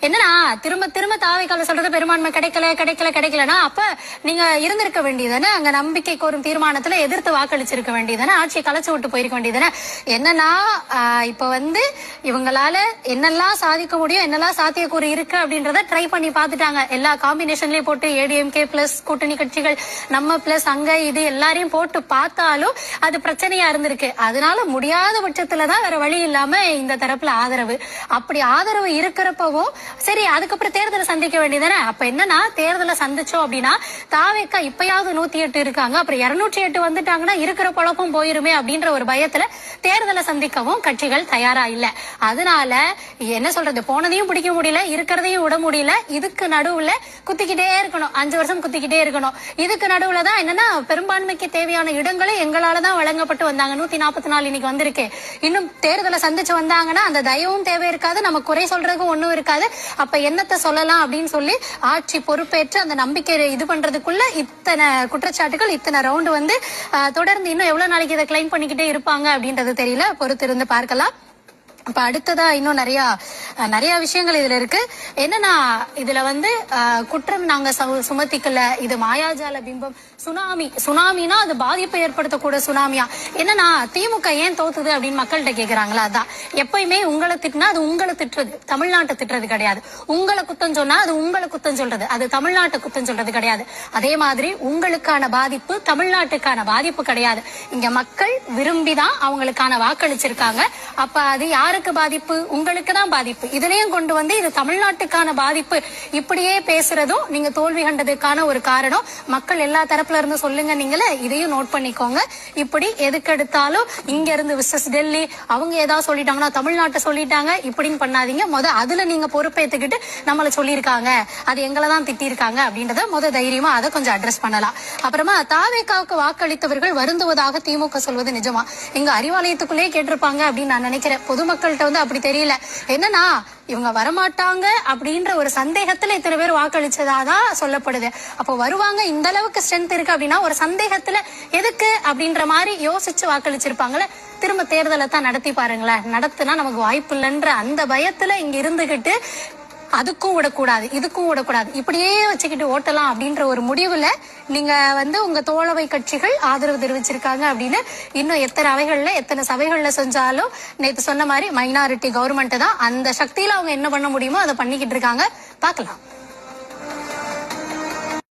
என்னன்னா திரும்ப திரும்ப தாவேக்கால சொல்றது பெரும்பான்மை கிடைக்கலன்னா அப்ப நீங்க இருந்திருக்க வேண்டியதானே, அங்க நம்பிக்கை கோரும் தீர்மானத்துல எதிர்த்து வாக்களிச்சிருக்க வேண்டியதானே, ஆட்சியை கலைச்சு விட்டு போயிருக்க வேண்டியதானே. என்னன்னா இப்ப இவங்களால என்னெல்லாம் சாதிக்க முடியும், என்னெல்லாம் சாத்தியக்கூறு இருக்கு அப்படின்றத ட்ரை பண்ணி பாத்துட்டாங்க. எல்லா காம்பினேஷன்லயும் போட்டு ஏடிஎம்கே பிளஸ் கூட்டணி கட்சிகள் நம்ம பிளஸ் அங்க இது எல்லாரையும் போட்டு பார்த்தாலும் அது பிரச்சனையா இருந்திருக்கு. அதனால முடியாத பட்சத்துலதான் வேற வழி இல்லாம இந்த தரப்புல ஆதரவு. அப்படி ஆதரவு இருக்கிறப்பவும் சரி அதுக்கப்புறம் தேர்தலை சந்திக்க வேண்டியதானே. அப்ப என்னன்னா தேர்தலை சந்திச்சோம் அப்படின்னா தாவேக்கா இப்பயாவது 108 இருக்காங்க, அப்புறம் 208 வந்துட்டாங்கன்னா இருக்கிற குழப்பம் போயிருமே அப்படின்ற ஒரு பயத்துல தேர்தலை சந்திக்கவும் கட்சிகள் தயாரா இல்ல. அதனால என்ன சொல்றது, போனதையும் பிடிக்க முடியல, இருக்கிறதையும் விட முடியல. இதுக்கு நடுவுல குத்திக்கிட்டே இருக்கணும், 5 வருஷம் குத்திக்கிட்டே இருக்கணும். இதுக்கு நடுவுலதான் என்னன்னா பெரும்பான்மைக்கு தேவையான இடங்களே எங்களாலதான் வழங்கப்பட்டு வந்தாங்க. 144 இன்னைக்கு வந்திருக்கு. இன்னும் தேர்தலை சந்திச்சு வந்தாங்கன்னா அந்த தயவும் தேவை இருக்காது, நம்ம குறை சொல்றதுக்கும் ஒண்ணும் இருக்காது. அப்ப என்னத்தை சொல்லலாம் அப்படின்னு சொல்லி ஆட்சி பொறுப்பேற்று அந்த நம்பிக்கை இது பண்றதுக்குள்ள இத்தனை குற்றச்சாட்டுகள், இத்தனை ரவுண்டு தொடர்ந்து இன்னும் எவ்வளவு நாளைக்கு இதை கிளைம் பண்ணிக்கிட்டே இருப்பாங்க அப்படின்றது தெரியல. பொறுத்திருந்து பார்க்கலாம். இப்ப அடுத்ததா இன்னும் நிறைய விஷயங்கள் இதுல இருக்கு. என்னன்னா இதுல குற்றம் நாங்க சுமத்திக்கல, இது மாயாஜால பிம்பம், சுனாமினா அது பாதிப்பை ஏற்படுத்தக்கூடிய சுனாமியா. என்னன்னா திமுக ஏன் தோத்துது அப்படின்னு மக்கள்கிட்ட கேக்குறாங்களா. அதான் எப்பயுமே உங்களை திட்டினா அது உங்களை திட்டுறது, தமிழ்நாட்டை திட்டுறது கிடையாது. உங்களை குத்தம் சொன்னா அது உங்களை குத்தம் சொல்றது, அது தமிழ்நாட்டை குத்தம் சொல்றது கிடையாது. அதே மாதிரி உங்களுக்கான பாதிப்பு தமிழ்நாட்டுக்கான பாதிப்பு கிடையாது. இங்க மக்கள் விரும்பிதான் அவங்களுக்கான வாக்களிச்சிருக்காங்க. அப்ப அது யாருக்கு பாதிப்பு, உங்களுக்கு தான் பாதிப்பு. இதுலயும் கொண்டு இது தமிழ்நாட்டுக்கான பாதிப்பு இப்படியே பேசுறதும் நீங்க தோல்வி கண்டதுக்கான ஒரு காரணம். மக்கள் எல்லா தரப்புல இருந்து சொல்லுங்க, நீங்களே இதையும் நோட் பண்ணிக்கோங்க. இப்படி எதுக்கு எடுத்தாலும் இங்க இருந்து விசஸ் டெல்லி அவங்க ஏதாவது சொல்லிட்டாங்கன்னா தமிழ்நாட்டை சொல்லிட்டாங்க இப்படின்னு பண்ணாதீங்க. அதுல நீங்க பொறுப்பேற்றுக்கிட்டு நம்மள சொல்லியிருக்காங்க, அது எங்களை தான் திட்டிருக்காங்க அப்படின்றத தைரியமா அதை கொஞ்சம் அட்ரஸ் பண்ணலாம். அப்புறமா தாவேக்காவுக்கு வாக்களித்தவர்கள் வருந்துவதாக திமுக சொல்வது நிஜமா? எங்க அறிவாலயத்துக்குள்ளே கேட்டிருப்பாங்க அப்படின்னு நான் நினைக்கிறேன். பொதுமக்கள்கிட்ட அப்படி தெரியல. என்னன்னா இவங்க வரமாட்டாங்க அப்படின்ற ஒரு சந்தேகத்துல இத்தனை பேர் வாக்களிச்சதாதான் சொல்லப்படுது. அப்போ வருவாங்க, இந்த அளவுக்கு ஸ்ட்ரென்த் இருக்கு அப்படின்னா ஒரு சந்தேகத்துல எதுக்கு அப்படின்ற மாதிரி யோசிச்சு வாக்களிச்சிருப்பாங்களே. திரும்ப தேர்தலை தான் நடத்தி பாருங்களேன், நடத்துனா நமக்கு வாய்ப்பு இல்லைன்ற அந்த பயத்துல இங்க இருந்துகிட்டு அதுக்கும் விடக்கூடாது இதுக்கும் விடக்கூடாது இப்படியே வச்சுக்கிட்டு ஓட்டலாம் அப்படின்ற ஒரு முடிவுல நீங்க உங்க தோழமை கட்சிகள் ஆதரவு தெரிவிச்சிருக்காங்க அப்படின்னு இன்னும் எத்தனை அவைகள்ல எத்தனை சபைகள்ல செஞ்சாலும் நேத்து சொன்ன மாதிரி மைனாரிட்டி கவர்மெண்ட் தான், அந்த சக்தியில அவங்க என்ன பண்ண முடியுமோ அதை பண்ணிக்கிட்டு இருக்காங்க. பார்க்கலாம்.